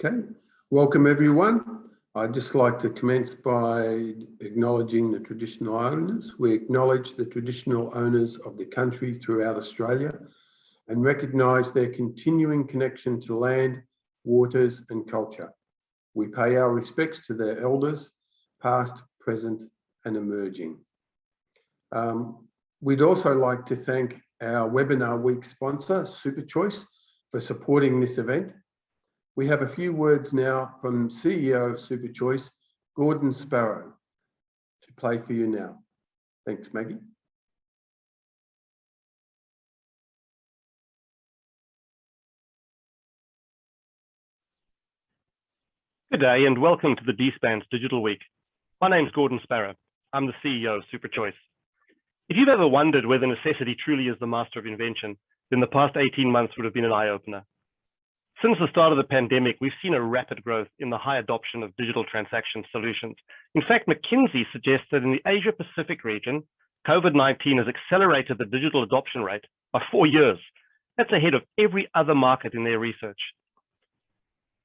Okay, welcome everyone. I'd just like to commence by acknowledging the traditional owners. We acknowledge the traditional owners of the country throughout Australia and recognise their continuing connection to land, waters and culture. We pay our respects to their elders, past, present and emerging. We'd also like to thank our webinar week sponsor, SuperChoice, for supporting this event. We have a few words now from CEO of SuperChoice, Gordon Sparrow, to play for you now. Thanks, Maggie. Good day and welcome to the DSPANZ Digital Week. My name's Gordon Sparrow. I'm the CEO of SuperChoice. If you've ever wondered whether necessity truly is the master of invention, then the past 18 months would have been an eye-opener. Since the start of the pandemic, we've seen a rapid growth in the high adoption of digital transaction solutions. In fact, McKinsey suggests that in the Asia-Pacific region, COVID-19 has accelerated the digital adoption rate by 4 years. That's ahead of every other market in their research.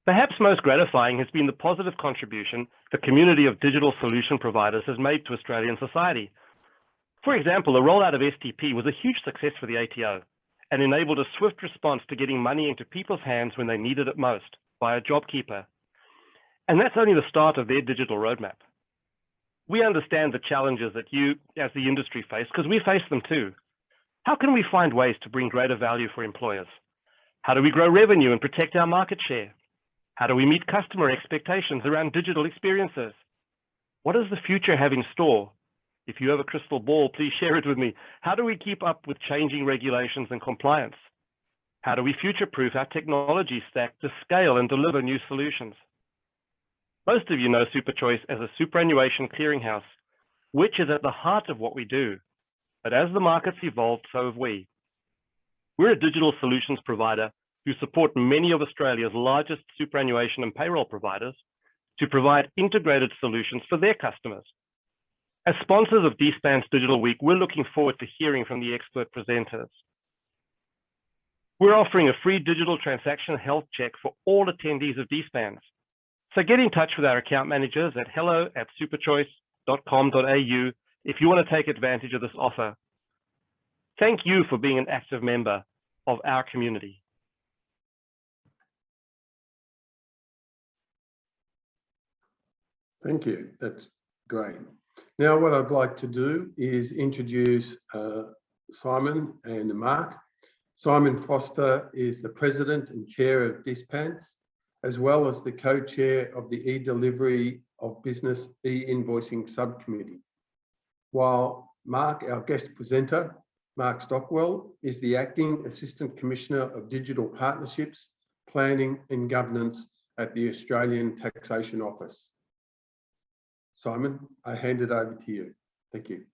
Perhaps most gratifying has been the positive contribution the community of digital solution providers has made to Australian society. For example, the rollout of STP was a huge success for the ATO and enabled a swift response to getting money into people's hands when they needed it most via JobKeeper. And that's only the start of their digital roadmap. We understand the challenges that you as the industry face because we face them too. How can we find ways to bring greater value for employers? How do we grow revenue and protect our market share? How do we meet customer expectations around digital experiences? What does the future have in store? If you have a crystal ball, please share it with me. How do we keep up with changing regulations and compliance? How do we future-proof our technology stack to scale and deliver new solutions? Most of you know SuperChoice as a superannuation clearinghouse, which is at the heart of what we do. But as the markets evolved, so have we. We're a digital solutions provider who support many of Australia's largest superannuation and payroll providers to provide integrated solutions for their customers. As sponsors of DSPANZ Digital Week, we're looking forward to hearing from the expert presenters. We're offering a free digital transaction health check for all attendees of DSPANZ. So get in touch with our account managers at hello@superchoice.com.au if you want to take advantage of this offer. Thank you for being an active member of our community. Thank you, that's great. Now what I'd like to do is introduce Simon and Mark. Simon Foster is the President and Chair of DSPANZ, as well as the Co-Chair of the E-Delivery of Business E-Invoicing Subcommittee. While Mark, our guest presenter, Mark Stockwell, is the Acting Assistant Commissioner of Digital Partnerships, Planning and Governance at the Australian Taxation Office. Simon, I hand it over to you. Thank you.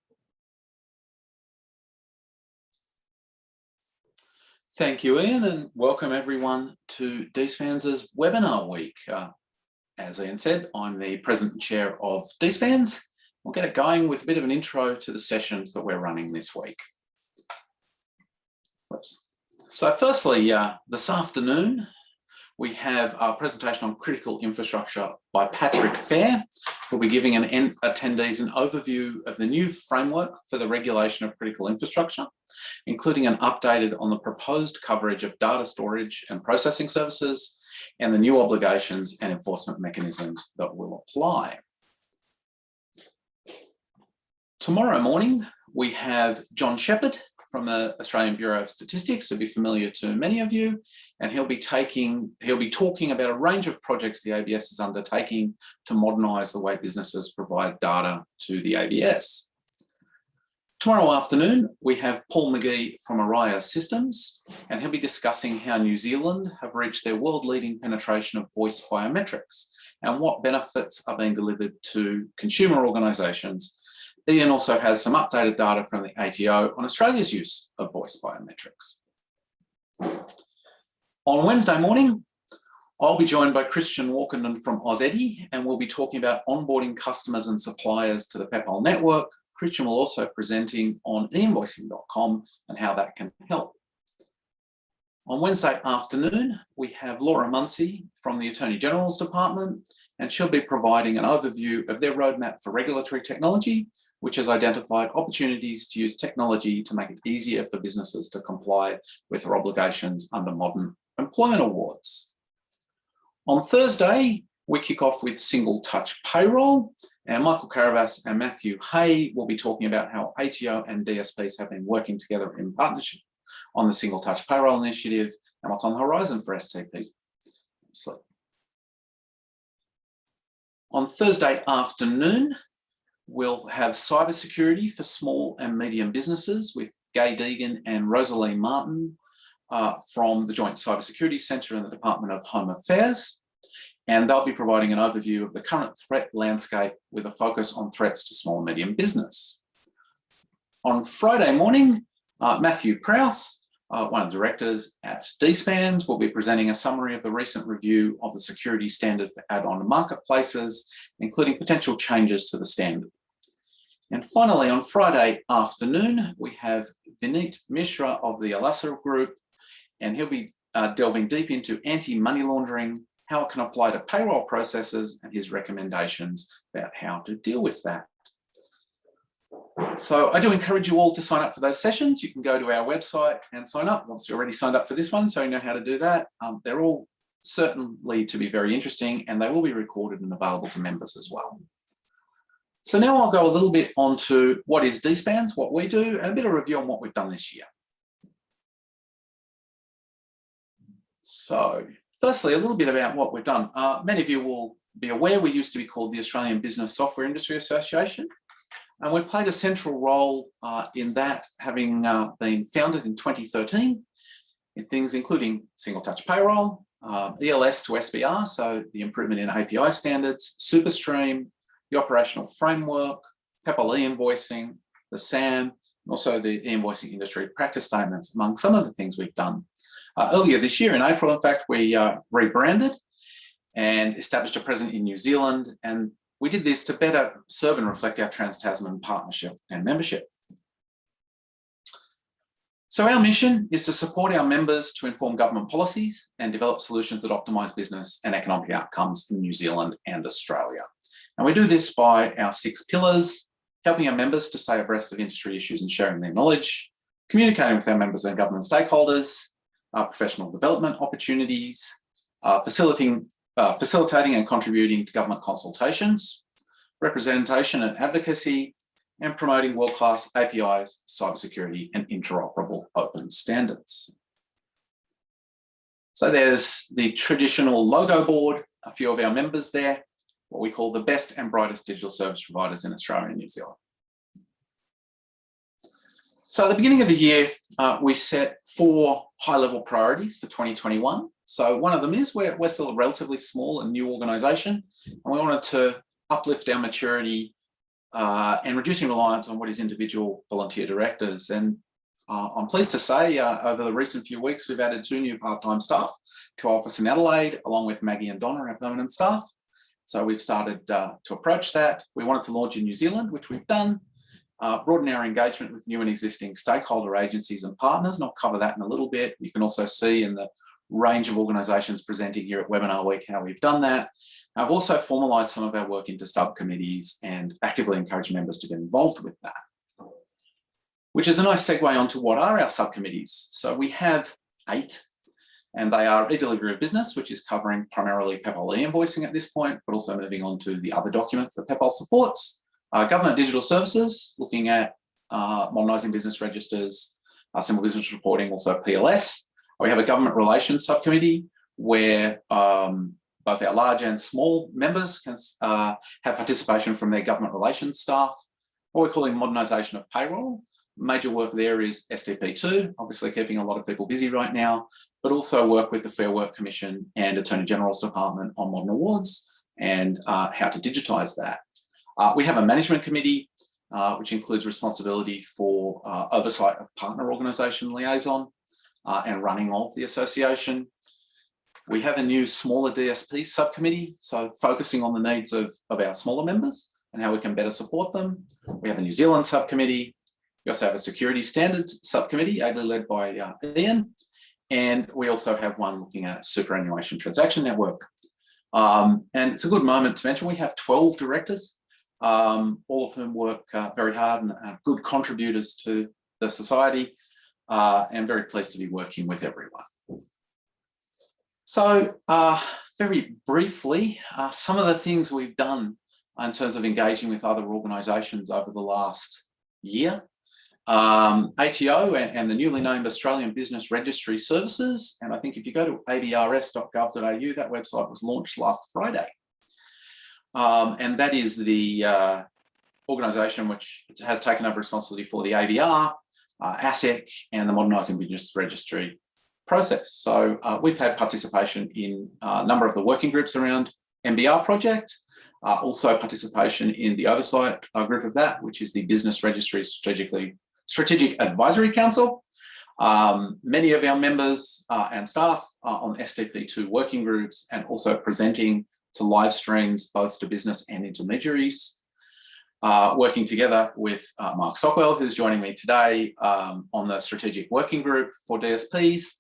Thank you, Ian, and welcome everyone to DSPANZ's Webinar Week. As Ian said, I'm the President and Chair of DSPANZ. We'll get it going with a bit of an intro to the sessions that we're running this week. Whoops. So firstly, this afternoon, we have a presentation on critical infrastructure by Patrick Fair. We'll be giving attendees an overview of the new framework for the regulation of critical infrastructure, including an update on the proposed coverage of data storage and processing services and the new obligations and enforcement mechanisms that will apply. Tomorrow morning, we have John Shepherd from the Australian Bureau of Statistics, will be familiar to many of you, and he'll be talking about a range of projects the ABS is undertaking to modernise the way businesses provide data to the ABS. Tomorrow afternoon, we have Paul McGee from Araya Systems, and he'll be discussing how New Zealand have reached their world-leading penetration of voice biometrics and what benefits are being delivered to consumer organisations. Ian also has some updated data from the ATO on Australia's use of voice biometrics. On Wednesday morning, I'll be joined by Christian Walkenden from AusEddy, and we'll be talking about onboarding customers and suppliers to the PayPal network. Christian will also be presenting on einvoicing.com and how that can help. On Wednesday afternoon, we have Laura Munsey from the Attorney General's Department, and she'll be providing an overview of their roadmap for regulatory technology, which has identified opportunities to use technology to make it easier for businesses to comply with their obligations under modern employment awards. On Thursday, we kick off with single touch payroll, and Michael Caravas and Matthew Hay will be talking about how ATO and DSPs have been working together in partnership on the single touch payroll initiative and what's on the horizon for STP. On Thursday afternoon, we'll have cybersecurity for small and medium businesses with Gay Deegan and Rosalie Martin from the Joint Cybersecurity Centre in the Department of Home Affairs. And they'll be providing an overview of the current threat landscape with a focus on threats to small and medium business. On Friday morning, Matthew Prowse, one of the directors at DSPANZ, will be presenting a summary of the recent review of the security standard for add-on marketplaces, including potential changes to the standard. And finally, on Friday afternoon, we have Vineet Mishra of the Alasar Group, and he'll be delving deep into anti-money laundering, how it can apply to payroll processes, and his recommendations about how to deal with that. So I do encourage you all to sign up for those sessions. You can go to our website and sign up once you're already signed up for this one, so you know how to do that. They're all certainly to be very interesting, and they will be recorded and available to members as well. So now I'll go a little bit onto what is DSPANZ, what we do, and a bit of review on what we've done this year. So firstly, a little bit about what we've done. Many of you will be aware we used to be called the Australian Business Software Industry Association, and we played a central role in that, having been founded in 2013 in things including single touch payroll, ELS to SBR, so the improvement in API standards, SuperStream, the operational framework, PEPAL e-invoicing, the SAM, and also the e-invoicing industry practice statements, among some of the things we've done. Earlier this year, in April, in fact, we rebranded and established a presence in New Zealand, and we did this to better serve and reflect our Trans-Tasman partnership and membership. So our mission is to support our members to inform government policies and develop solutions that optimise business and economic outcomes in New Zealand and Australia. And we do this by our 6 pillars: helping our members to stay abreast of industry issues and sharing their knowledge, communicating with our members and government stakeholders, professional development opportunities, facilitating and contributing to government consultations, representation and advocacy, and promoting world-class APIs, cybersecurity, and interoperable open standards. So there's the traditional logo board, a few of our members there, what we call the best and brightest digital service providers in Australia and New Zealand. So at the beginning of the year, we set 4 high-level priorities for 2021. So one of them is we're still a relatively small and new organisation, and we wanted to uplift our maturity and reducing reliance on what is individual volunteer directors. And I'm pleased to say over the recent few weeks, we've added 2 new part-time staff to our office in Adelaide, along with Maggie and Donna, our permanent staff. So we've started to approach that. We wanted to launch in New Zealand, which we've done. Broaden our engagement with new and existing stakeholder agencies and partners, and I'll cover that in a little bit. You can also see in the range of organisations presenting here at Webinar Week how we've done that. I've also formalised some of our work into subcommittees and actively encourage members to get involved with that, which is a nice segue onto what are our subcommittees. So we have 8, and they are e-delivery of business, which is covering primarily PEPAL e-invoicing at this point, but also moving on to the other documents that PEPAL supports. Government digital services, looking at modernising business registers, simple business reporting, also PLS. We have a government relations subcommittee where both our large and small members can have participation from their government relations staff. What we're calling modernisation of payroll. Major work there is STP2, obviously keeping a lot of people busy right now, but also work with the Fair Work Commission and Attorney General's Department on modern awards and how to digitise that. We have a management committee, which includes responsibility for oversight of partner organisation liaison and running of the association. We have a new smaller DSP subcommittee, so focusing on the needs of our smaller members and how we can better support them. We have a New Zealand subcommittee. We also have a security standards subcommittee, ably led by Ian. And we also have one looking at superannuation transaction network. And it's a good moment to mention we have 12 directors, all of whom work very hard and are good contributors to the society, and very pleased to be working with everyone. So very briefly, some of the things we've done in terms of engaging with other organisations over the last year. ATO and the newly named Australian Business Registry Services, and I think if you go to abrs.gov.au, that website was launched last Friday. And that is the organisation which has taken over responsibility for the ABR, ASIC, and the Modernising Business Registry process. So we've had participation in a number of the working groups around MBR project, also participation in the oversight group of that, which is the Business Registry Strategic Advisory Council. Many of our members and staff are on SDP2 working groups and also presenting to live streams, both to business and intermediaries. Working together with Mark Stockwell, who's joining me today on the strategic working group for DSPs.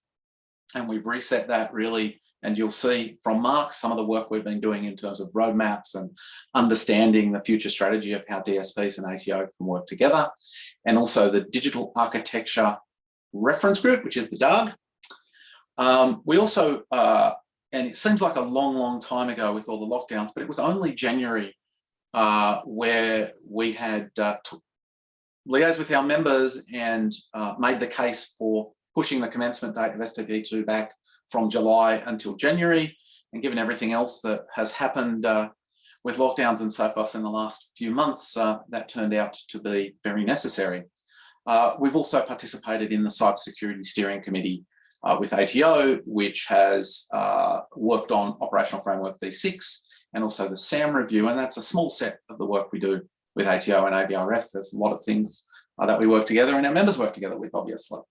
And we've reset that really, and you'll see from Mark some of the work we've been doing in terms of roadmaps and understanding the future strategy of how DSPs and ATO can work together. And also the Digital Architecture Reference Group, which is the DARG. We also, and it seems like a long time ago with all the lockdowns, but it was only January where we had liaised with our members and made the case for pushing the commencement date of SDP2 back from July until January. And given everything else that has happened with lockdowns and so forth in the last few months, that turned out to be very necessary. We've also participated in the Cybersecurity Steering Committee with ATO, which has worked on Operational Framework V6 and also the SAM review. And that's a small set of the work we do with ATO and ABRS. There's a lot of things that we work together and our members work together with, obviously.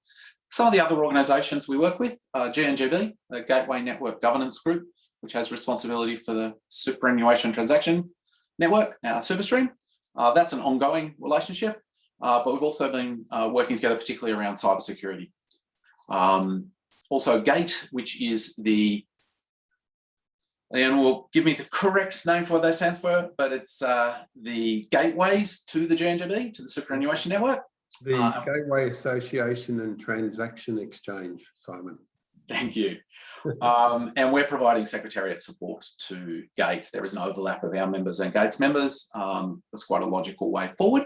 Some of the other organisations we work with, GNGB, the Gateway Network Governance Group, which has responsibility for the Superannuation Transaction Network, our SuperStream. That's an ongoing relationship, but we've also been working together particularly around cybersecurity. Also GATE, which is the, and will give me the correct name for what that stands for, but it's the gateways to the GNGB, to the Superannuation Network. The Gateway Association and Transaction Exchange, Simon. Thank you. And we're providing secretariat support to GATE. There is an overlap of our members and GATE's members. That's quite a logical way forward.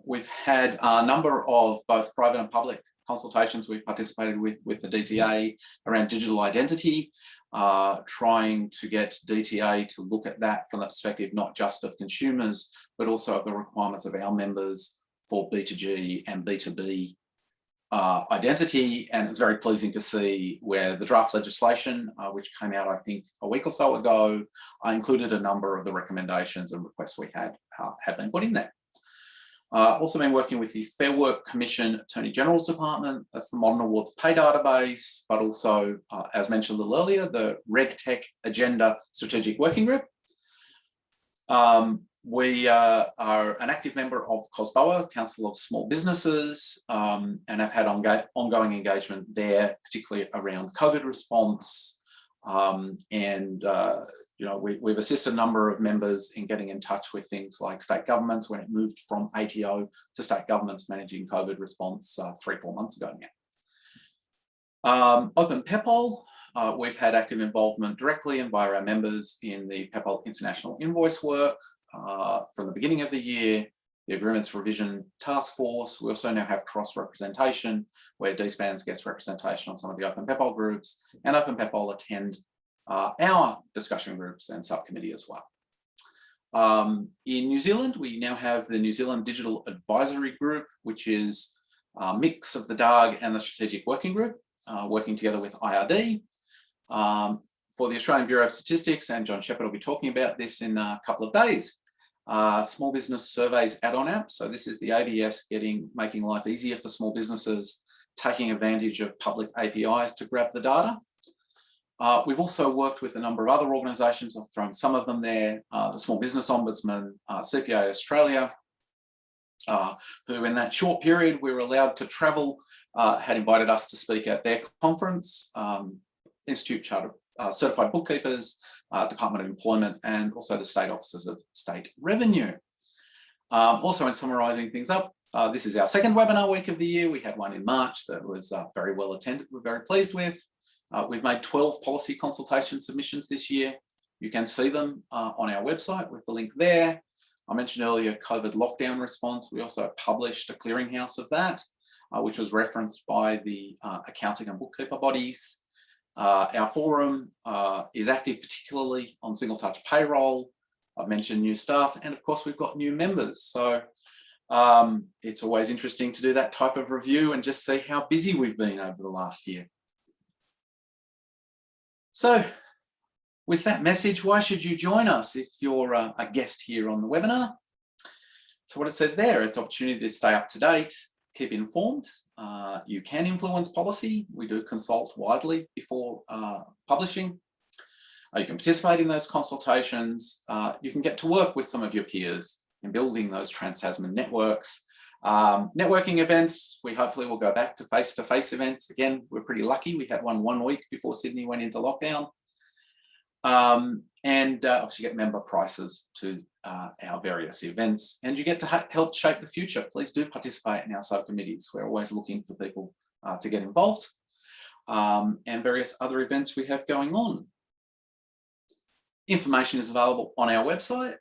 We've had a number of both private and public consultations we've participated with the DTA around digital identity, trying to get DTA to look at that from the perspective not just of consumers, but also of the requirements of our members for B2G and B2B identity. And it's very pleasing to see where the draft legislation, which came out, I think, a week or so ago, included a number of the recommendations and requests we had been put in there. Also been working with the Fair Work Commission Attorney General's Department. That's the Modern Awards Pay Database, but also, as mentioned a little earlier, the RegTech Agenda Strategic Working Group. We are an active member of COSBOA, Council of Small Businesses, and have had ongoing engagement there, particularly around COVID response. We've assisted a number of members in getting in touch with things like state governments when it moved from ATO to state governments managing COVID response 3-4 months ago now. Open PEPOL, we've had active involvement directly and via our members in the PEPOL International Invoice work. From the beginning of the year, the Agreements Revision Task Force. We also now have cross-representation, where DSPANZ gets representation on some of the Open PEPOL groups, and Open PEPOL attend our discussion groups and subcommittee as well. In New Zealand, we now have the New Zealand Digital Advisory Group, which is a mix of the DARG and the Strategic Working Group, working together with IRD. For the Australian Bureau of Statistics, and John Shepherd will be talking about this in a couple of days. Small Business Surveys add-on app. So this is the ABS making life easier for small businesses, taking advantage of public APIs to grab the data. We've also worked with a number of other organisations. I've thrown some of them there. The Small Business Ombudsman, CPA Australia, who in that short period we were allowed to travel had invited us to speak at their conference, Institute Chartered Certified Bookkeepers, Department of Employment, and also the State Offices of State Revenue. Also, in summarising things up, this is our second webinar week of the year. We had one in March that was very well attended. We're very pleased with. We've made 12 policy consultation submissions this year. You can see them on our website with the link there. I mentioned earlier COVID lockdown response. We also published a clearinghouse of that, which was referenced by the accounting and bookkeeper bodies. Our forum is active particularly on single touch payroll. I've mentioned new staff, and of course we've got new members. So it's always interesting to do that type of review and just see how busy we've been over the last year. So with that message, why should you join us if you're a guest here on the webinar? So what it says there, it's an opportunity to stay up to date, keep informed. You can influence policy. We do consult widely before publishing. You can participate in those consultations. You can get to work with some of your peers in building those Trans-Tasman networks. Networking events, we hopefully will go back to face-to-face events. Again, we're pretty lucky. We had one week before Sydney went into lockdown. And obviously get member prices to our various events, and you get to help shape the future. Please do participate in our subcommittees. We're always looking for people to get involved, and various other events we have going on. Information is available on our website.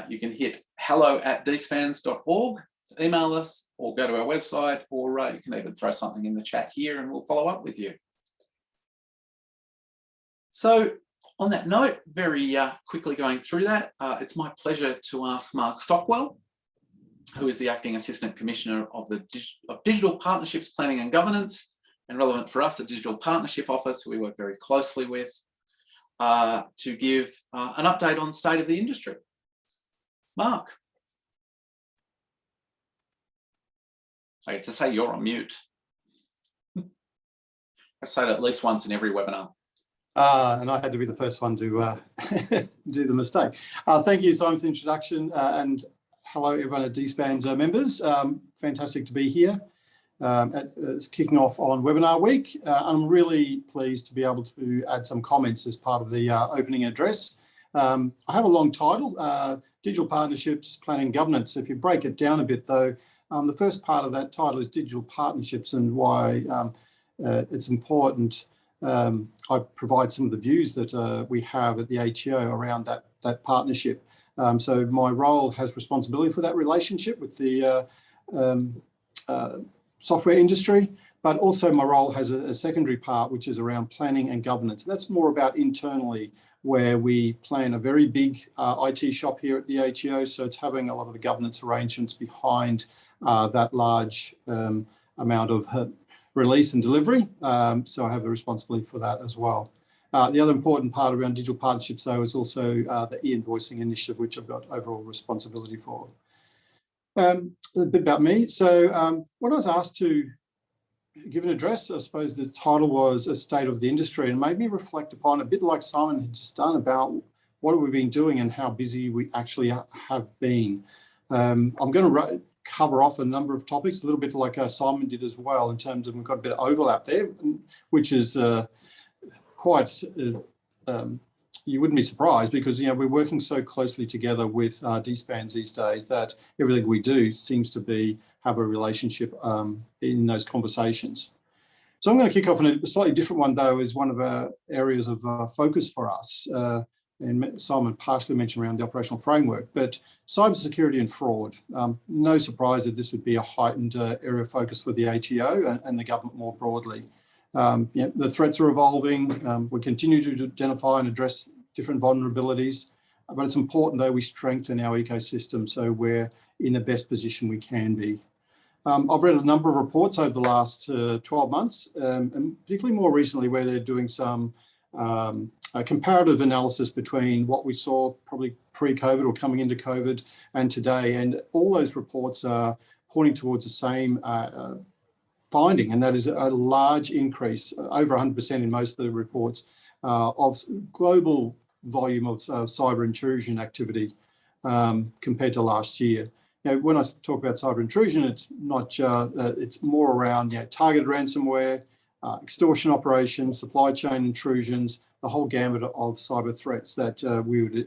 You can hit hello@dspanz.org to email us, or go to our website, or you can even throw something in the chat here and we'll follow up with you. So on that note, very quickly going through that, it's my pleasure to ask Mark Stockwell, who is the Acting Assistant Commissioner of the Digital Partnerships Planning and Governance, and relevant for us, the Digital Partnership Office, who we work very closely with, to give an update on the state of the industry. Mark. I get to say you're on mute. I've said it at least once in every webinar. And I had to be the first one to do the mistake. Thank you, Simon, for the introduction, and hello everyone at DSPANZ members. Fantastic to be here kicking off on webinar week. I'm really pleased to be able to add some comments as part of the opening address. I have a long title, Digital Partnerships, Planning and Governance. If you break it down a bit though, the first part of that title is Digital Partnerships and why it's important. I provide some of the views that we have at the ATO around that partnership. So my role has responsibility for that relationship with the software industry, but also my role has a secondary part, which is around planning and governance. And that's more about internally, where we plan a very big IT shop here at the ATO. So it's having a lot of the governance arrangements behind that large amount of release and delivery. So I have a responsibility for that as well. The other important part around digital partnerships, though, is also the e-invoicing initiative, which I've got overall responsibility for. A bit about me. So when I was asked to give an address, I suppose the title was A State of the Industry, and made me reflect upon, a bit like Simon had just done, about what have we been doing and how busy we actually have been. I'm going to cover off a number of topics, a little bit like Simon did as well, in terms of we've got a bit of overlap there, which is quite, you wouldn't be surprised, because we're working so closely together with DSPANZ these days that everything we do seems to have a relationship in those conversations. So I'm going to kick off on a slightly different one, though, is one of our areas of focus for us. And Simon partially mentioned around the operational framework, but cybersecurity and fraud. No surprise that this would be a heightened area of focus for the ATO and the government more broadly. The threats are evolving. We continue to identify and address different vulnerabilities, but it's important, though, we strengthen our ecosystem so we're in the best position we can be. I've read a number of reports over the last 12 months, and particularly more recently, where they're doing some comparative analysis between what we saw probably pre-COVID or coming into COVID and today. And all those reports are pointing towards the same finding, and that is a large increase, over 100% in most of the reports, of global volume of cyber intrusion activity compared to last year. when I talk about cyber intrusion, it's not just, it's more around targeted ransomware, extortion operations, supply chain intrusions, the whole gamut of cyber threats that we would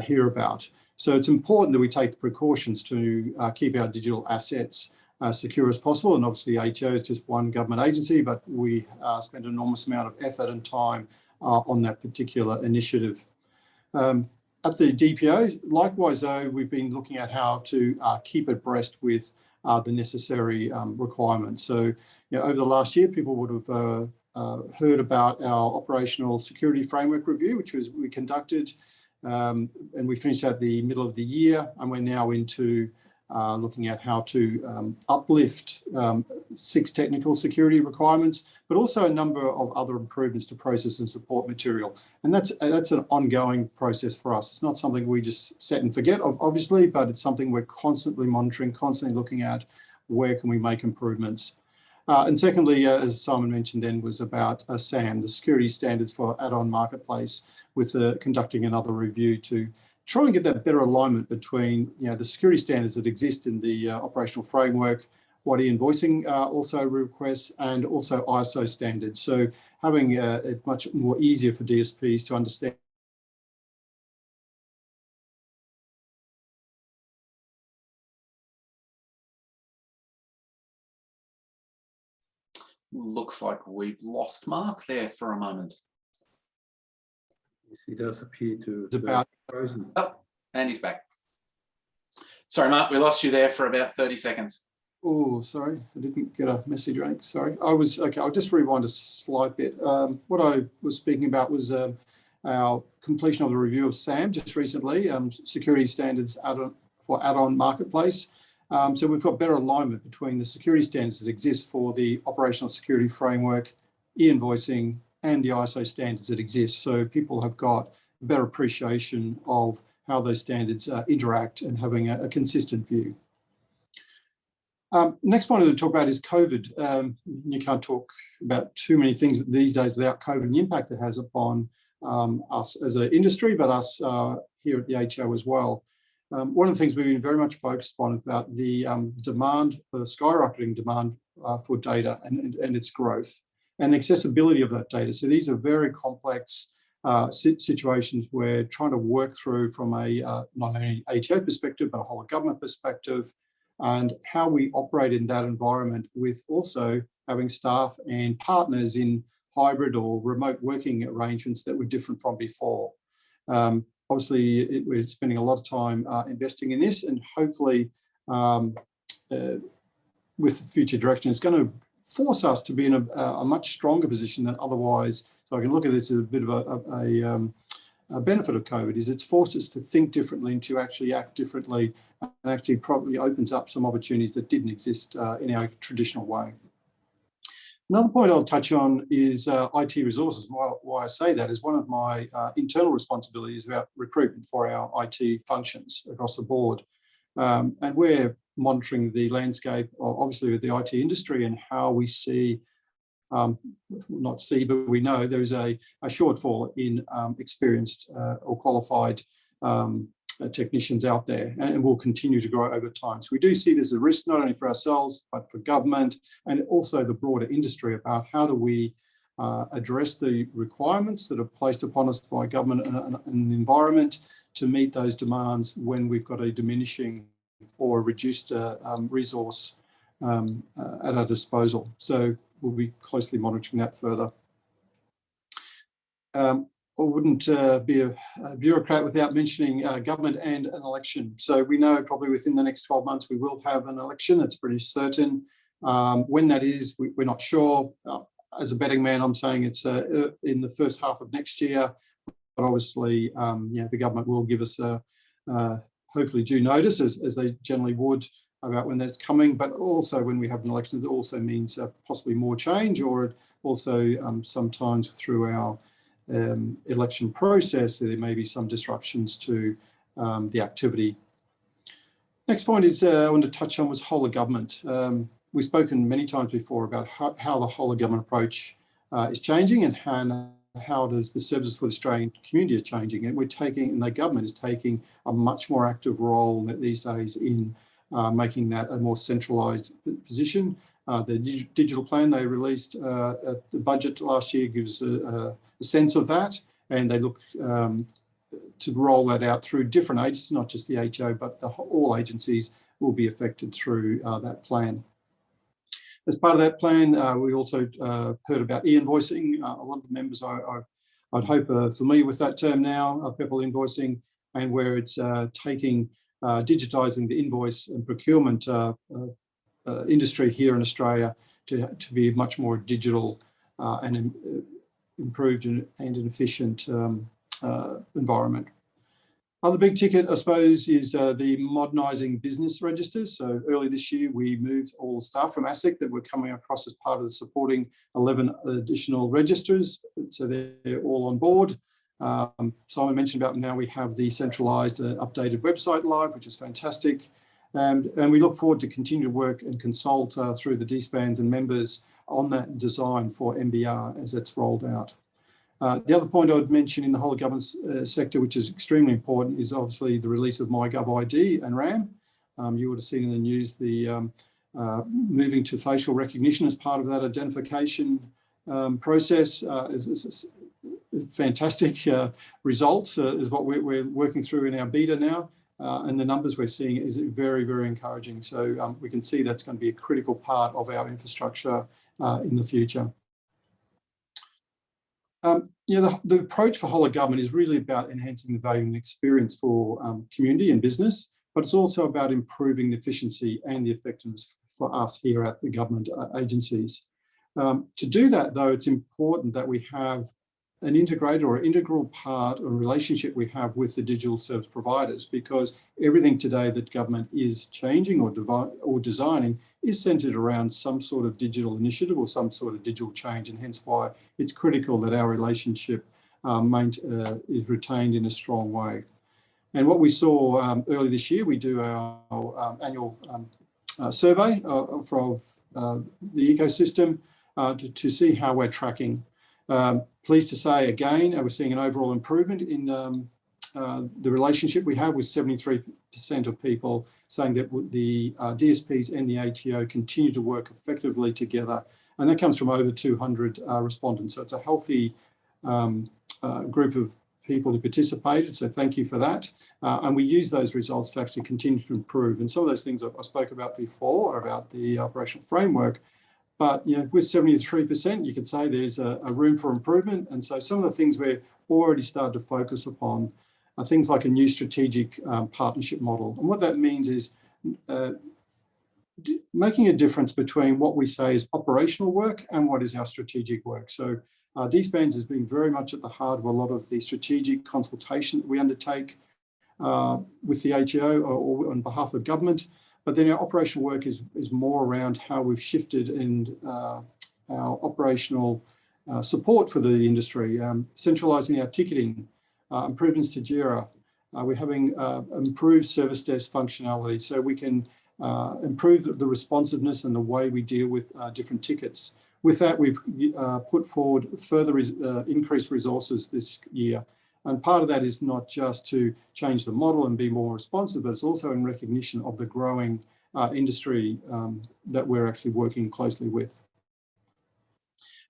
hear about. So it's important that we take the precautions to keep our digital assets secure as possible. And obviously ATO is just one government agency, but we spend an enormous amount of effort and time on that particular initiative. At the DPO, likewise though, we've been looking at how to keep abreast with the necessary requirements. So over the last year, people would have heard about our operational security framework review, which we conducted, and we finished at the middle of the year, and we're now into looking at how to uplift 6 technical security requirements, but also a number of other improvements to process and support material. And that's an ongoing process for us. It's not something we just set and forget of, obviously, but it's something we're constantly monitoring, constantly looking at where can we make improvements. And secondly, as Simon mentioned then, was about SAM, the security standards for add-on marketplace, with conducting another review to try and get that better alignment between the security standards that exist in the operational framework, what e-invoicing also requests, and also ISO standards. So having it much more easier for DSPs to understand. Looks like we've lost Mark there for a moment. Yes, he does appear to It's about frozen. Oh, and he's back. Sorry, Mark, we lost you there for about 30 seconds. Oh, sorry, I didn't get a message rank. Sorry, okay. I'll just rewind a slight bit. What I was speaking about was our completion of the review of SAM just recently, security standards for add-on marketplace. So we've got better alignment between the security standards that exist for the operational security framework, e-invoicing, and the ISO standards that exist. So people have got a better appreciation of how those standards interact and having a consistent view. Next point I want to talk about is COVID. You can't talk about too many things these days without COVID and the impact it has upon us as an industry, but us here at the ATO as well. One of the things we've been very much focused on about the demand, the skyrocketing demand for data and its growth and accessibility of that data. So these are very complex situations we're trying to work through from a not only ATO perspective, but a whole government perspective, and how we operate in that environment with also having staff and partners in hybrid or remote working arrangements that were different from before. Obviously, we're spending a lot of time investing in this, and hopefully with the future direction, it's going to force us to be in a much stronger position than otherwise. So I can look at this as a bit of a benefit of COVID, is it's forced us to think differently and to actually act differently, and actually probably opens up some opportunities that didn't exist in our traditional way. Another point I'll touch on is IT resources. Why I say that is one of my internal responsibilities about recruitment for our IT functions across the board. And we're monitoring the landscape, obviously, with the IT industry and how we see, not see, but we know there is a shortfall in experienced or qualified technicians out there, and will continue to grow over time. So we do see this as a risk, not only for ourselves, but for government and also the broader industry, about how do we address the requirements that are placed upon us by government and the environment to meet those demands when we've got a diminishing or reduced resource at our disposal. So we'll be closely monitoring that further. I wouldn't be a bureaucrat without mentioning government and an election. So we know probably within the next 12 months we will have an election. It's pretty certain. When that is, we're not sure. As a betting man, I'm saying it's in the first half of next year. But obviously, the government will give us hopefully due notice, as they generally would, about when that's coming. But also when we have an election, it also means possibly more change, or also sometimes through our election process, there may be some disruptions to the activity. Next point is I want to touch on was whole of government. We've spoken many times before about how the whole of government approach is changing, and how does the services for the Australian community are changing, and the government is taking a much more active role these days in making that a more centralised position. The digital plan they released at the budget last year gives a sense of that, and they look to roll that out through different agencies, not just the HO, but all agencies will be affected through that plan. As part of that plan, we also heard about e-invoicing. A lot of the members I'd hope are familiar with that term now, people invoicing, and where it's digitising the invoice and procurement industry here in Australia to be much more digital and improved and an efficient environment. Other big ticket, I suppose, is the modernising business registers. So early this year, we moved all staff from ASIC that were coming across as part of the supporting 11 additional registers. So they're all on board. Simon mentioned about now we have the centralised updated website live, which is fantastic. And we look forward to continue to work and consult through the DSPANZ and members on that design for MBR as it's rolled out. The other point I would mention in the whole of government sector, which is extremely important, is obviously the release of MyGov ID and RAM. You would have seen in the news the moving to facial recognition as part of that identification process. Fantastic results is what we're working through in our beta now. And the numbers we're seeing is very, very encouraging. So we can see that's going to be a critical part of our infrastructure in the future. The approach for whole of government is really about enhancing the value and experience for community and business, but it's also about improving the efficiency and the effectiveness for us here at the government agencies. To do that, though, it's important that we have an integrated or integral part or relationship we have with the digital service providers, because everything today that government is changing or designing is centred around some sort of digital initiative or some sort of digital change, and hence why it's critical that our relationship is retained in a strong way. And what we saw early this year, we do our annual survey of the ecosystem to see how we're tracking. Pleased to say again, we're seeing an overall improvement in the relationship we have, with 73% of people saying that the DSPs and the ATO continue to work effectively together. And that comes from over 200 respondents. So it's a healthy group of people who participated. So thank you for that. And we use those results to actually continue to improve. And some of those things I spoke about before are about the operational framework. But with 73%, you could say there's a room for improvement. And so some of the things we're already started to focus upon are things like a new strategic partnership model. And what that means is making a difference between what we say is operational work and what is our strategic work. So DSPANZ has been very much at the heart of a lot of the strategic consultation that we undertake with the ATO or on behalf of government. But then our operational work is more around how we've shifted and our operational support for the industry, centralising our ticketing, improvements to JIRA. We're having improved service desk functionality so we can improve the responsiveness and the way we deal with different tickets. With that, we've put forward further increased resources this year. And part of that is not just to change the model and be more responsive, but it's also in recognition of the growing industry that we're actually working closely with.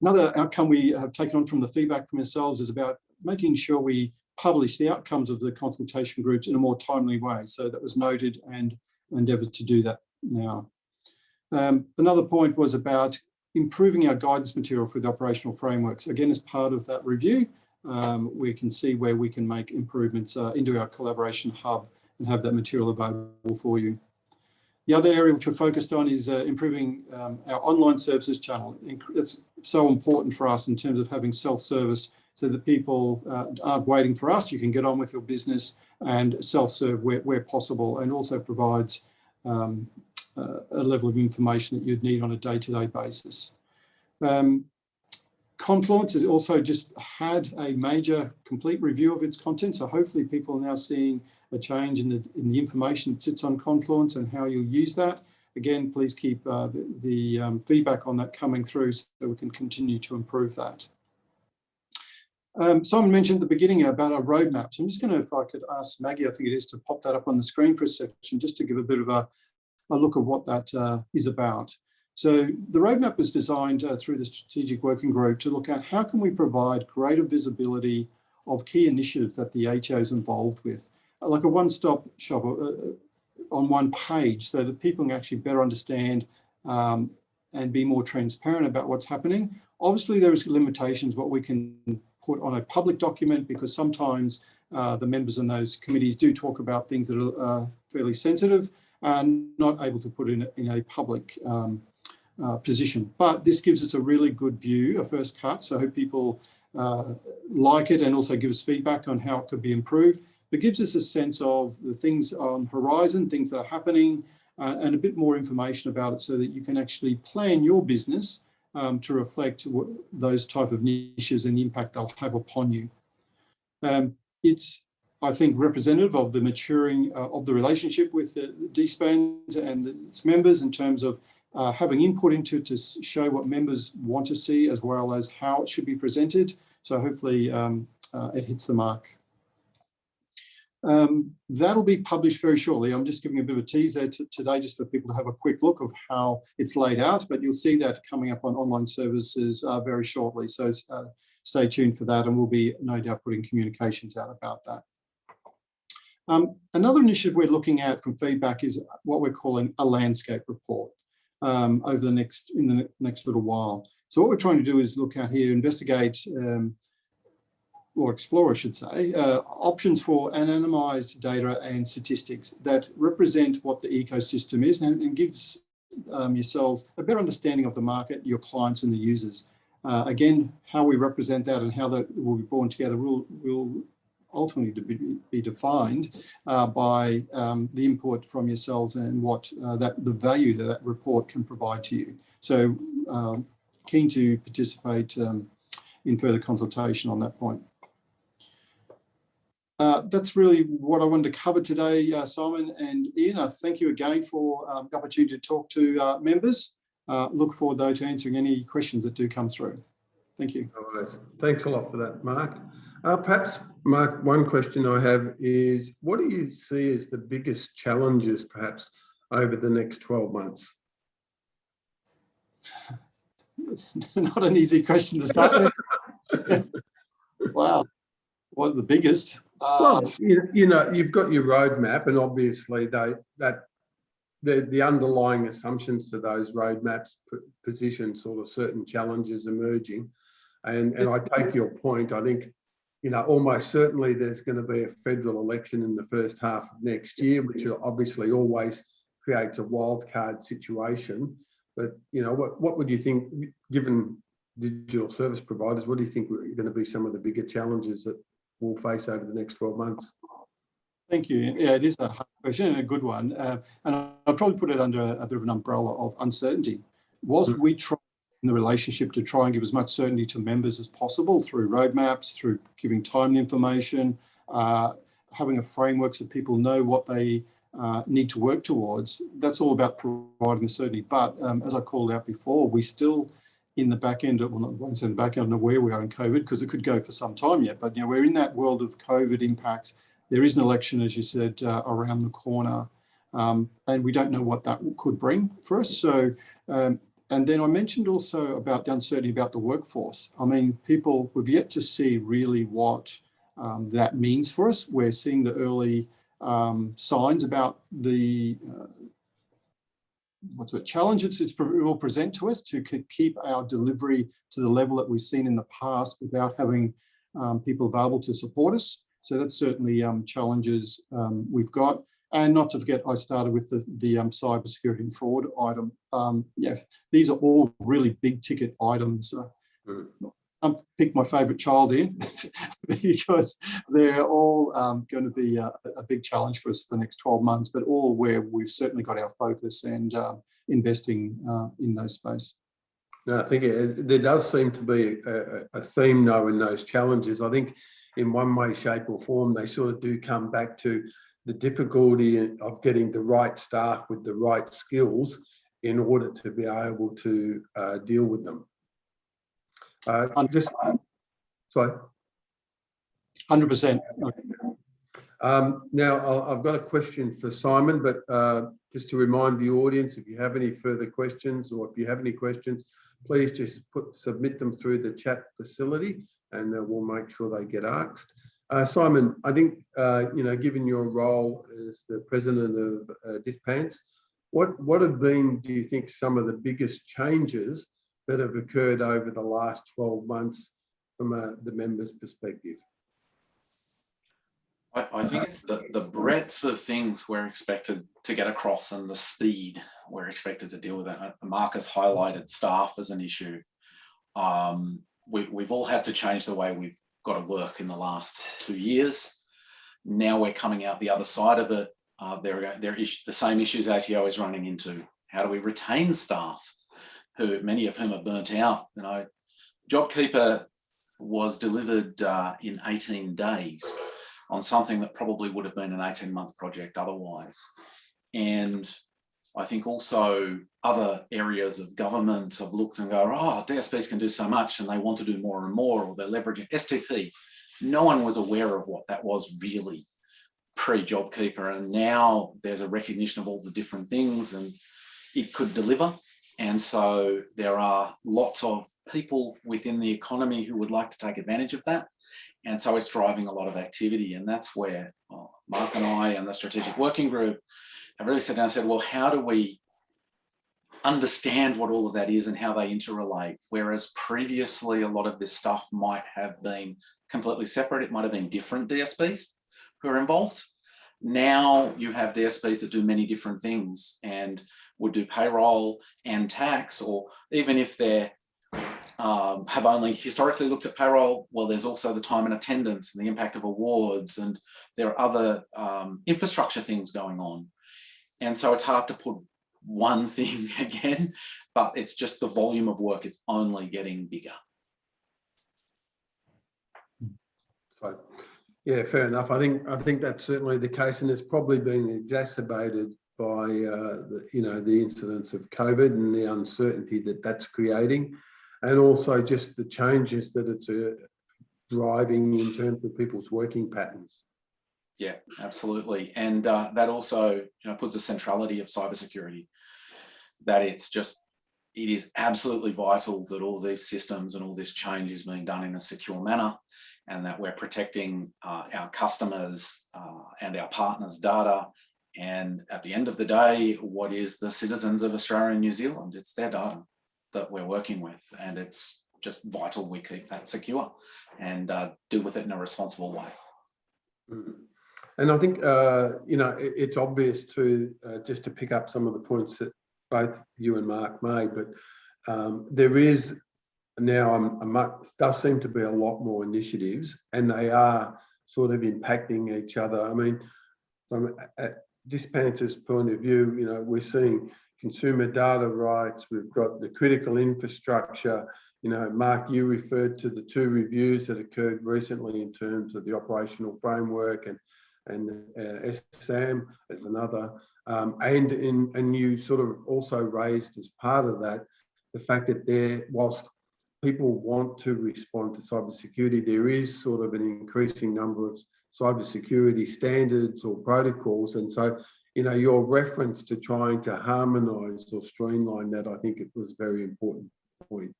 Another outcome we have taken on from the feedback from ourselves is about making sure we publish the outcomes of the consultation groups in a more timely way. So that was noted and endeavoured to do that now. Another point was about improving our guidance material for the operational frameworks. Again, as part of that review, we can see where we can make improvements into our collaboration hub and have that material available for you. The other area which we're focused on is improving our online services channel. It's so important for us in terms of having self-service so that people aren't waiting for us. You can get on with your business and self-serve where possible, and also provides a level of information that you'd need on a day-to-day basis. Confluence has also just had a major complete review of its content. So hopefully people are now seeing a change in the information that sits on Confluence and how you'll use that. Again, please keep the feedback on that coming through so we can continue to improve that. Simon mentioned at the beginning about our roadmap. So I'm just going to, if I could ask Maggie, I think it is, to pop that up on the screen for a section, just to give a bit of a look at what that is about. So the roadmap was designed through the strategic working group to look at how can we provide greater visibility of key initiatives that the ATO is involved with, like a one-stop shop on one page, so that people can actually better understand and be more transparent about what's happening. Obviously, there is limitations what we can put on a public document, because sometimes the members in those committees do talk about things that are fairly sensitive and not able to put in a public position. But this gives us a really good view, a first cut. So I hope people like it, and also give us feedback on how it could be improved. It gives us a sense of the things on horizon, things that are happening, and a bit more information about it, so that you can actually plan your business to reflect those type of niches and the impact they'll have upon you. It's, I think, representative of the maturing of the relationship with the DSPANZ and its members, in terms of having input into it to show what members want to see, as well as how it should be presented. So hopefully it hits the mark. That'll be published very shortly. I'm just giving a bit of a tease there today, just for people to have a quick look of how it's laid out, but you'll see that coming up on online services very shortly. So stay tuned for that, and we'll be no doubt putting communications out about that. Another initiative we're looking at from feedback is what we're calling a landscape report over the next little while. So what we're trying to do is look at here, investigate or explore, I should say, options for anonymized data and statistics that represent what the ecosystem is, and gives yourselves a better understanding of the market, your clients and the users. Again, how we represent that and how that will be born together will ultimately be defined by the input from yourselves, and what the value that report can provide to you. So keen to participate in further consultation on that point. That's really what I wanted to cover today, Simon and Ian. I thank you again for the opportunity to talk to members. Look forward, though, to answering any questions that do come through. Thank you. All right. Thanks a lot for that, Mark. Perhaps, Mark, one question I have is, what do you see as the biggest challenges, perhaps, over the next 12 months? Not an easy question to start with. Wow. What are the biggest? Well, you know, you've got your roadmap, and obviously the underlying assumptions to those roadmaps position sort of certain challenges emerging. And I take your point. I think, you know, almost certainly there's going to be a federal election in the first half of next year, which obviously always creates a wildcard situation. But, you know, what would you think, given digital service providers, what do you think are going to be some of the bigger challenges that we'll face over the next 12 months? Thank you. Yeah, it is a hard question and a good one. And I'll probably put it under a bit of an umbrella of uncertainty. Whilst we try in the relationship to try and give as much certainty to members as possible through roadmaps, through giving timely information, having a framework so people know what they need to work towards, that's all about providing the certainty. But as I called out before, we still, in the back end, well, I won't say the back end, I don't know where we are in COVID, because it could go for some time yet, but, you know, we're in that world of COVID impacts. There is an election, as you said, around the corner, and we don't know what that could bring for us. So, and then I mentioned also about the uncertainty about the workforce. I mean, we've yet to see really what that means for us. We're seeing the early signs about the challenges it will present to us to keep our delivery to the level that we've seen in the past without having people available to support us. So that's certainly challenges we've got. And not to forget, I started with the cybersecurity and fraud item. Yeah, these are all really big ticket items. I'll pick my favourite child in because they're all going to be a big challenge for us the next 12 months, but all where we've certainly got our focus and investing in those space. No, I think there does seem to be a theme though in those challenges. I think in one way, shape or form, they sort of do come back to the difficulty of getting the right staff with the right skills in order to be able to deal with them. Sorry. 100%. Now, I've got a question for Simon, but just to remind the audience, if you have any further questions or if you have any questions, please just submit them through the chat facility and we'll make sure they get asked. Simon, I think, given your role as the president of DSPANZ, what have been, do you think, some of the biggest changes that have occurred over the last 12 months from the members' perspective? I think it's the breadth of things we're expected to get across and the speed we're expected to deal with it. Mark has highlighted staff as an issue. We've all had to change the way we've got to work in the last 2 years. Now we're coming out the other side of it. There are the same issues ATO is running into. How do we retain staff, who many of whom are burnt out? JobKeeper was delivered in 18 days on something that probably would have been an 18-month project otherwise. And I think also other areas of government have looked and go, oh, DSPs can do so much and they want to do more and more, or they're leveraging STP. No one was aware of what that was really pre-JobKeeper, and now there's a recognition of all the different things and it could deliver. And so there are lots of people within the economy who would like to take advantage of that. And so it's driving a lot of activity. And that's where Mark and I and the strategic working group have really sat down and said, well, how do we understand what all of that is and how they interrelate? Whereas previously a lot of this stuff might have been completely separate. It might have been different DSPs who are involved. Now you have DSPs that do many different things and would do payroll and tax, or even if they have only historically looked at payroll, well, there's also the time and attendance and the impact of awards, and there are other infrastructure things going on. And so it's hard to put one thing again, but it's just the volume of work, it's only getting bigger. So, yeah, fair enough. I think that's certainly the case, and it's probably been exacerbated by the incidence of COVID and the uncertainty that that's creating, and also just the changes that it's driving in terms of people's working patterns. Yeah, absolutely, and that also puts a centrality of cybersecurity. That it is absolutely vital that all these systems and all this change is being done in a secure manner, and that we're protecting our customers and our partners' data. And at the end of the day, what is the citizens of Australia and New Zealand? It's their data that we're working with, and it's just vital we keep that secure and deal with it in a responsible way. And I think, it's obvious to, just to pick up some of the points that both you and Mark made, but there is now, does seem to be a lot more initiatives, and they are sort of impacting each other. I mean, from DSPANZ's point of view, we're seeing consumer data rights, we've got the critical infrastructure. Mark, you referred to the 2 reviews that occurred recently in terms of the operational framework, and SAM as another. And you sort of also raised as part of that the fact that whilst people want to respond to cybersecurity, there is sort of an increasing number of cybersecurity standards or protocols. And so, your reference to trying to harmonise or streamline that, I think it was a very important point.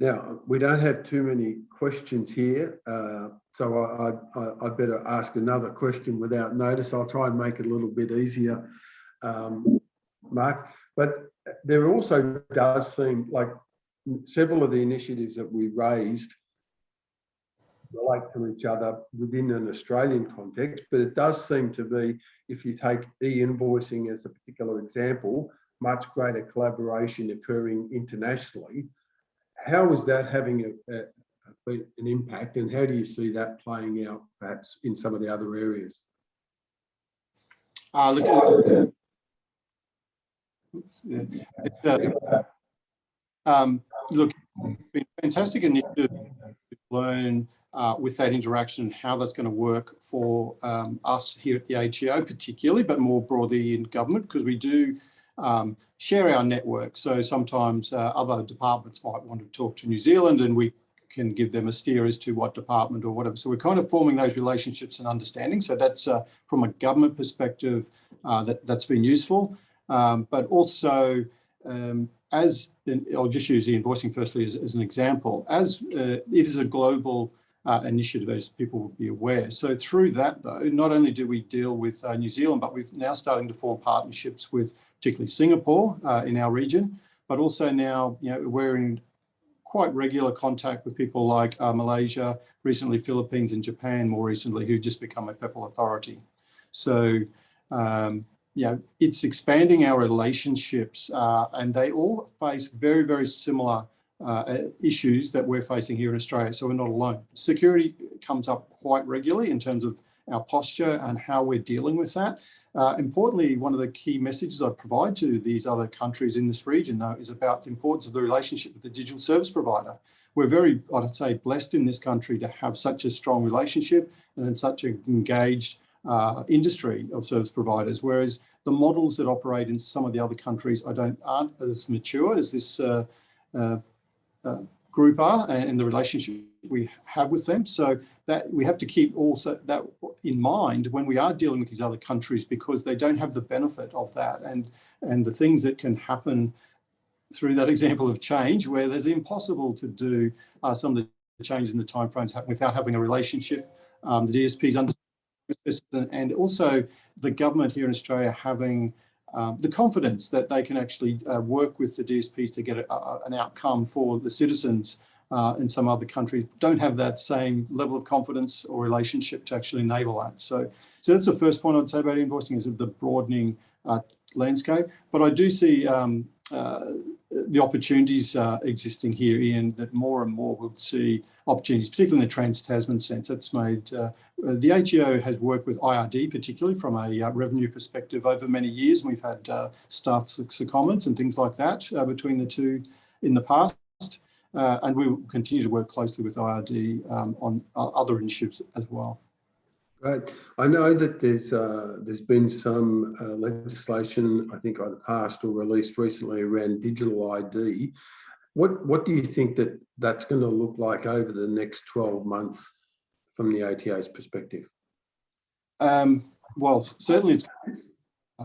Now, we don't have too many questions here, so I better ask another question without notice. I'll try and make it a little bit easier, Mark. But there also does seem like several of the initiatives that we raised relate to each other within an Australian context, but it does seem to be, if you take e-invoicing as a particular example, much greater collaboration occurring internationally. How is that having an impact, and how do you see that playing out perhaps in some of the other areas? Look, it's been a fantastic initiative to learn with that interaction how that's going to work for us here at the ATO particularly, but more broadly in government, because we do share our network. So sometimes other departments might want to talk to New Zealand, and we can give them a steer as to what department or whatever. So we're kind of forming those relationships and understanding. So that's from a government perspective, that's been useful. But also, I'll just use the invoicing firstly as an example, as it is a global initiative, as people will be aware. So through that, though, not only do we deal with New Zealand, but we've now starting to form partnerships with particularly Singapore in our region, but also now, we're in quite regular contact with people like Malaysia, recently Philippines and Japan more recently, who just become a PEPL authority. So, it's expanding our relationships, and they all face very, very similar issues that we're facing here in Australia. So we're not alone. Security comes up quite regularly in terms of our posture and how we're dealing with that. Importantly, one of the key messages I provide to these other countries in this region, though, is about the importance of the relationship with the digital service provider. We're very, I'd say, blessed in this country to have such a strong relationship and such an engaged industry of service providers, whereas the models that operate in some of the other countries aren't as mature as this group are, and the relationship we have with them. So that we have to keep also that in mind when we are dealing with these other countries, because they don't have the benefit of that and the things that can happen through that example of change, where there's impossible to do some of the changes in the timeframes without having a relationship. The DSPs understand, and also the government here in Australia having the confidence that they can actually work with the DSPs to get an outcome for the citizens. In some other countries don't have that same level of confidence or relationship to actually enable that. So that's the first point I'd say about invoicing, is the broadening landscape. But I do see the opportunities existing here, Ian, that more and more we'll see opportunities, particularly in the trans-Tasman sense. That's made, the ATO has worked with IRD, particularly from a revenue perspective over many years. And we've had staff secondments and things like that between the two in the past. And we will continue to work closely with IRD on other initiatives as well. Right. I know that there's been some legislation, I think either passed or released recently, around digital ID. What do you think that's going to look like over the next 12 months from the ATO's perspective? Well, certainly it's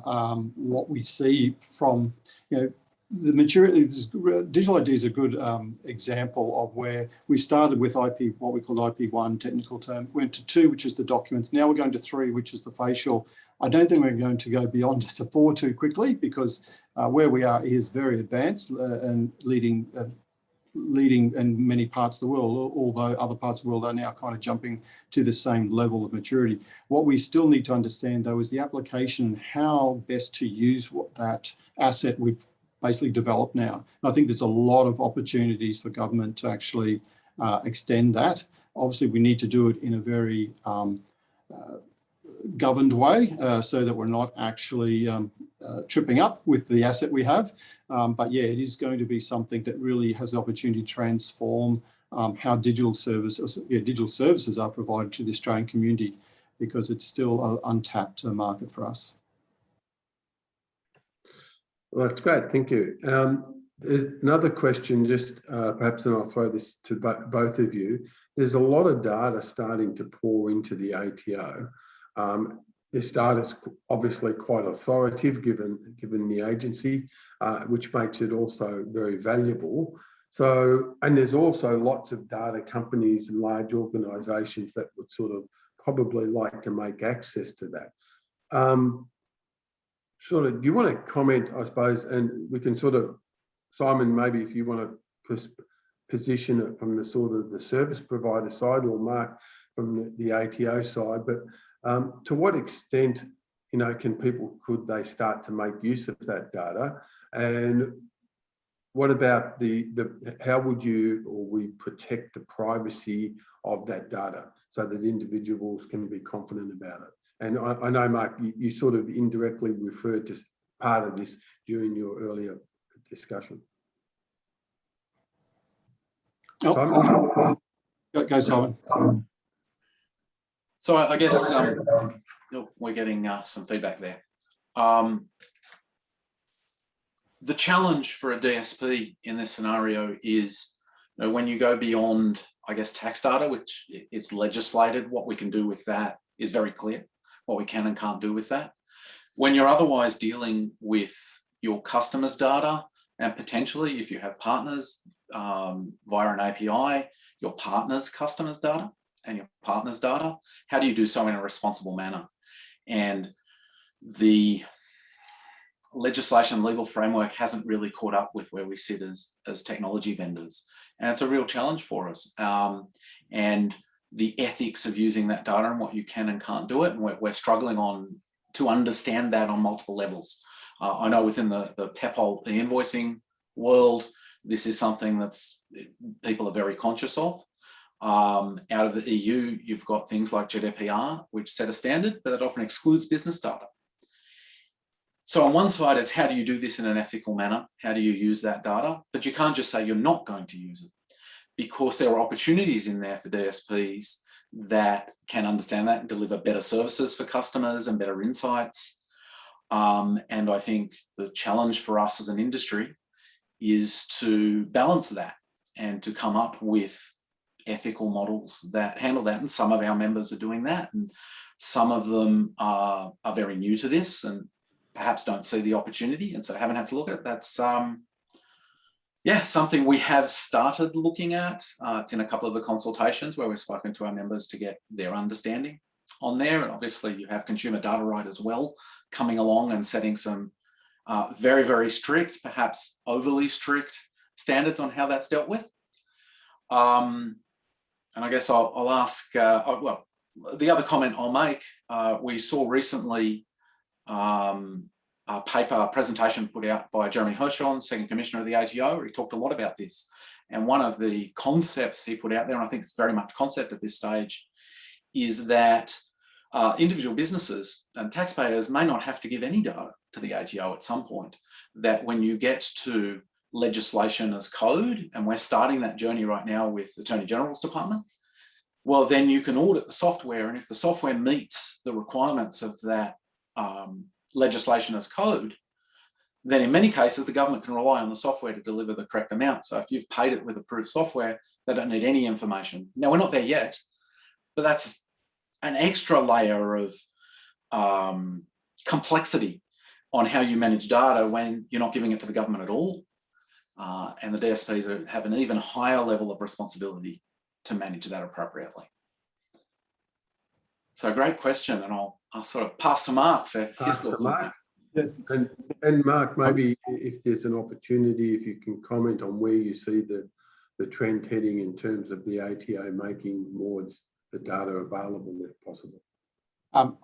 what we see from, the maturity. Digital ID is a good example of where we started with IP, what we called IP1 technical term, went to 2, which is the documents. Now we're going to 3, which is the facial. I don't think we're going to go beyond to 4 too quickly, because where we are is very advanced and leading in many parts of the world, although other parts of the world are now kind of jumping to the same level of maturity. What we still need to understand, though, is the application and how best to use that asset we've basically developed now. And I think there's a lot of opportunities for government to actually extend that. Obviously, we need to do it in a very governed way so that we're not actually tripping up with the asset we have. But yeah, it is going to be something that really has the opportunity to transform how digital services are provided to the Australian community, because it's still an untapped market for us. Well, that's great. Thank you. There's another question, just perhaps, and I'll throw this to both of you. There's a lot of data starting to pour into the ATO. This data is obviously quite authoritative given the agency, which makes it also very valuable. So, and there's also lots of data companies and large organisations that would sort of probably like to make access to that. Do you want to comment, I suppose, and we can sort of, Simon, maybe if you want to position it from the sort of the service provider side, or Mark from the ATO side, but to what extent, could they start to make use of that data? And what about how would you or we protect the privacy of that data so that individuals can be confident about it? And I know, Mark, you sort of indirectly referred to part of this during your earlier discussion. Simon? Go, Simon. So I guess we're getting some feedback there. The challenge for a DSP in this scenario is, when you go beyond I guess, tax data, which it's legislated. What we can do with that is very clear, what we can and can't do with that. When you're otherwise dealing with your customers' data, and potentially if you have partners via an API, your partners' customers' data and your partners' data, how do you do so in a responsible manner? And the legislation legal framework hasn't really caught up with where we sit as technology vendors. And it's a real challenge for us. And the ethics of using that data and what you can and can't do it. And we're struggling to understand that on multiple levels. I know within the PEPOL, the invoicing world, this is something that's people are very conscious of. Out of the EU, you've got things like GDPR, which set a standard, but it often excludes business data. So on one side, it's how do you do this in an ethical manner? How do you use that data? But you can't just say you're not going to use it, because there are opportunities in there for DSPs that can understand that and deliver better services for customers and better insights. And I think the challenge for us as an industry is to balance that and to come up with ethical models that handle that. And some of our members are doing that, and some of them are very new to this and perhaps don't see the opportunity, and so haven't had to look at it. That's something we have started looking at. It's in a couple of the consultations where we've spoken to our members to get their understanding on there. And obviously you have consumer data right as well coming along and setting some very, very strict, perhaps overly strict standards on how that's dealt with. And I guess I'll ask, well, the other comment I'll make, we saw recently a presentation put out by Jeremy Hirschhorn, Second Commissioner of the ATO, where he talked a lot about this. And one of the concepts he put out there, and I think it's very much concept at this stage, is that individual businesses and taxpayers may not have to give any data to the ATO at some point. That when you get to legislation as code, and we're starting that journey right now with the Attorney General's Department, well, then you can audit the software, and if the software meets the requirements of that legislation as code, then in many cases the government can rely on the software to deliver the correct amount. So if you've paid it with approved software, they don't need any information. Now, we're not there yet, but that's an extra layer of complexity on how you manage data when you're not giving it to the government at all. And the DSPs have an even higher level of responsibility to manage that appropriately. So great question, and I'll sort of pass to Mark for his thoughts on that. Yes. And Mark, maybe if there's an opportunity, if you can comment on where you see the trend heading in terms of the ATO making more the data available if possible.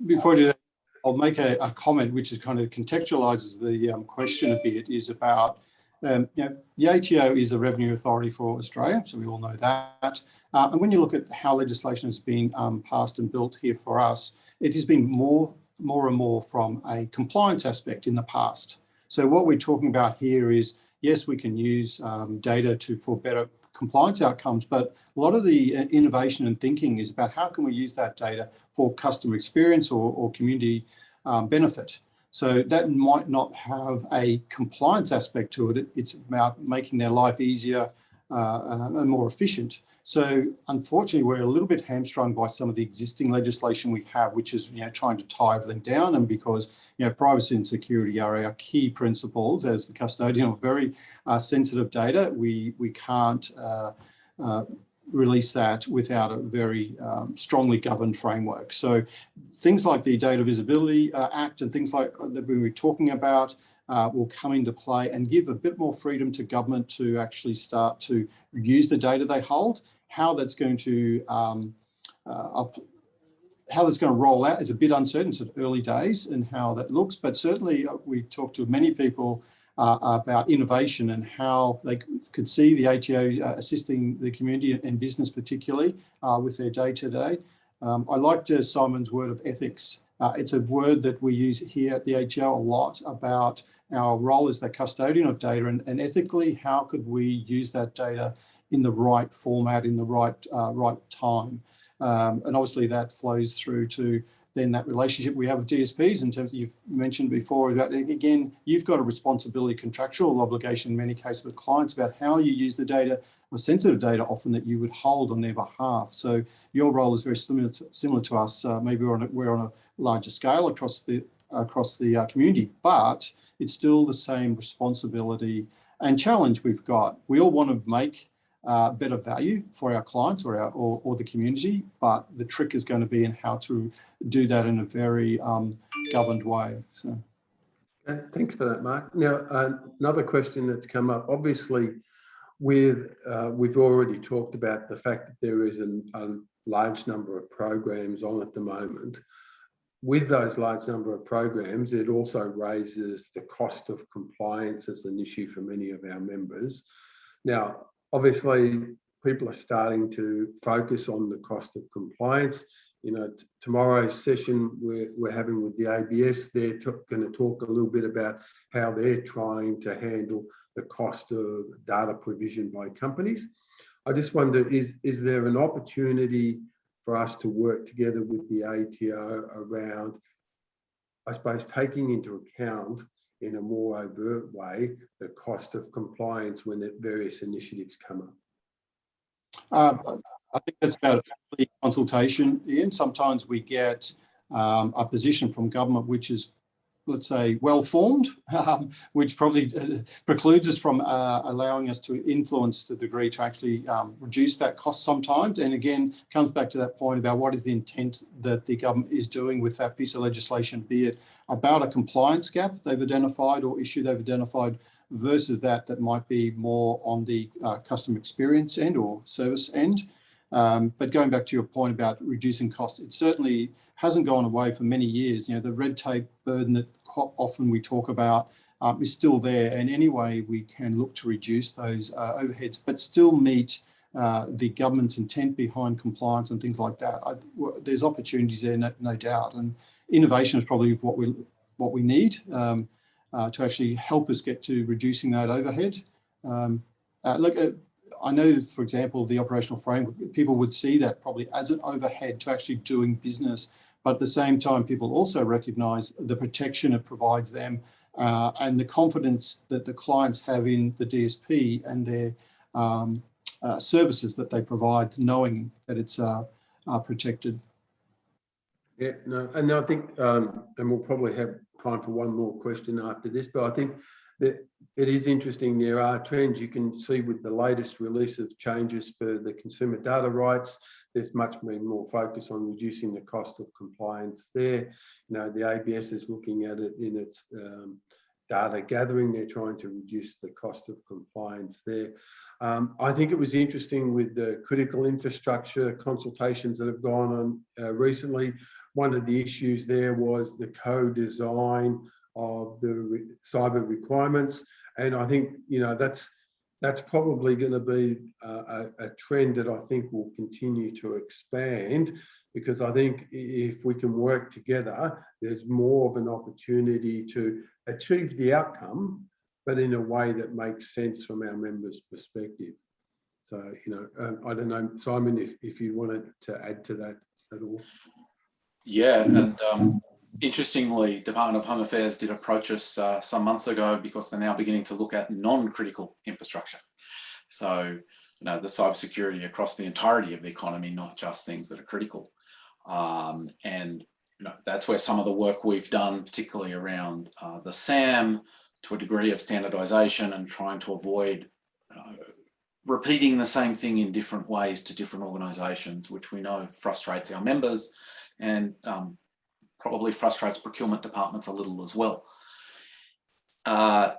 Before I do that, I'll make a comment which is kind of contextualizes the question a bit, is about the ATO is the revenue authority for Australia, so we all know that. And when you look at how legislation has been passed and built here for us, it has been more and more from a compliance aspect in the past. So what we're talking about here is, yes, we can use data for better compliance outcomes, but a lot of the innovation and thinking is about how can we use that data for customer experience or community benefit. So that might not have a compliance aspect to it. It's about making their life easier and more efficient. So unfortunately, we're a little bit hamstrung by some of the existing legislation we have, which is trying to tie everything down. And because privacy and security are our key principles as the custodian of very sensitive data, we can't release that without a very strongly governed framework. So things like the Data Visibility Act and things like that we were talking about will come into play and give a bit more freedom to government to actually start to use the data they hold. How that's going to roll out is a bit uncertain. It's at early days and how that looks, but certainly we talked to many people about innovation and how they could see the ATO assisting the community and business particularly with their day-to-day. I liked Simon's word of ethics. It's a word that we use here at the ATO a lot about our role as the custodian of data and ethically, how could we use that data in the right format, in the right time. And obviously that flows through to then that relationship we have with DSPs in terms of, you've mentioned before, about, again, you've got a responsibility, contractual obligation in many cases with clients about how you use the data or sensitive data often that you would hold on their behalf. So your role is very similar to us. Maybe we're on a larger scale across the community, but it's still the same responsibility and challenge we've got. We all want to make better value for our clients or the community, but the trick is going to be in how to do that in a very governed way. So. Thanks for that, Mark. Now, another question that's come up, obviously, we've already talked about the fact that there is a large number of programs on at the moment. With those large number of programs, it also raises the cost of compliance as an issue for many of our members. Now, obviously, people are starting to focus on the cost of compliance. You know, tomorrow's session we're having with the ABS, they're going to talk a little bit about how they're trying to handle the cost of data provision by companies. I just wonder, is there an opportunity for us to work together with the ATO around, I suppose, taking into account in a more overt way the cost of compliance when various initiatives come up? I think that's about a consultation, Ian. Sometimes we get a position from government which is, let's say, well-formed, which probably precludes us from allowing us to influence the degree to actually reduce that cost sometimes. And again, comes back to that point about what is the intent that the government is doing with that piece of legislation, be it about a compliance gap they've identified or issue they've identified versus that might be more on the customer experience end or service end. But going back to your point about reducing costs, it certainly hasn't gone away for many years. You know, the red tape burden that often we talk about is still there. And any way we can look to reduce those overheads, but still meet the government's intent behind compliance and things like that. There's opportunities there, no doubt. And innovation is probably what we need to actually help us get to reducing that overhead. I know, for example, the operational framework, people would see that probably as an overhead to actually doing business. But at the same time, people also recognise the protection it provides them and the confidence that the clients have in the DSP and their services that they provide, knowing that it's protected. Yeah, no, and I think, and we'll probably have time for one more question after this, but I think that it is interesting. There are trends you can see with the latest release of changes for the consumer data rights. There's much more focus on reducing the cost of compliance there. You know, the ABS is looking at it in its data gathering. They're trying to reduce the cost of compliance there. I think it was interesting with the critical infrastructure consultations that have gone on recently. One of the issues there was the co-design of the cyber requirements, and I think, you know, that's probably going to be a trend that I think will continue to expand, because I think if we can work together, there's more of an opportunity to achieve the outcome, but in a way that makes sense from our members' perspective. So, you know, I don't know, Simon, if you wanted to add to that at all. Yeah, and interestingly, Department of Home Affairs did approach us some months ago because they're now beginning to look at non-critical infrastructure. So, you know, the cybersecurity across the entirety of the economy, not just things that are critical. And, you know, that's where some of the work we've done, particularly around the SAM, to a degree of standardization and trying to avoid repeating the same thing in different ways to different organizations, which we know frustrates our members and probably frustrates procurement departments a little as well.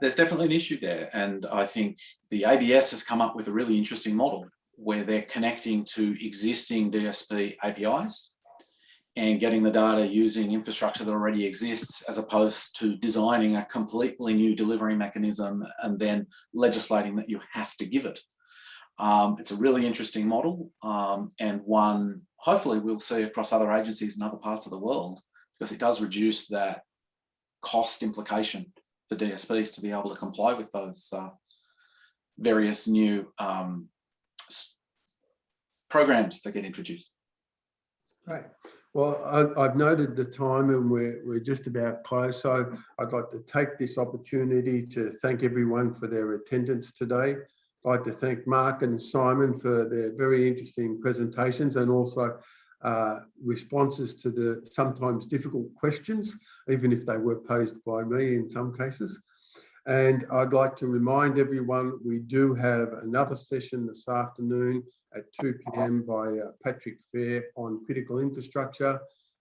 There's definitely an issue there. And I think the ABS has come up with a really interesting model where they're connecting to existing DSP APIs and getting the data using infrastructure that already exists, as opposed to designing a completely new delivery mechanism and then legislating that you have to give it. It's a really interesting model, and one hopefully we'll see across other agencies in other parts of the world, because it does reduce that cost implication for DSPs to be able to comply with those various new programs that get introduced. Right. Well, I've noted the time and we're just about close. So I'd like to take this opportunity to thank everyone for their attendance today. I'd like to thank Mark and Simon for their very interesting presentations and also responses to the sometimes difficult questions, even if they were posed by me in some cases. And I'd like to remind everyone, we do have another session this afternoon at 2 p.m. by Patrick Fair on critical infrastructure.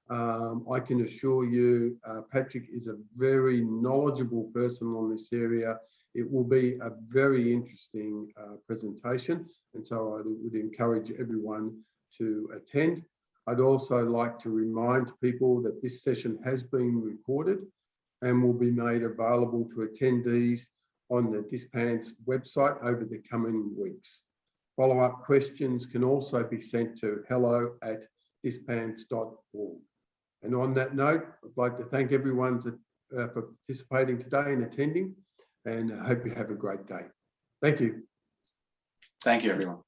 I can assure you, Patrick is a very knowledgeable person on this area. It will be a very interesting presentation, and so I would encourage everyone to attend. I'd also like to remind people that this session has been recorded and will be made available to attendees on the DSPANZ website over the coming weeks. Follow-up questions can also be sent to hello@dispanz.org. And on that note, I'd like to thank everyone for participating today and attending, and I hope you have a great day. Thank you. Thank you, everyone.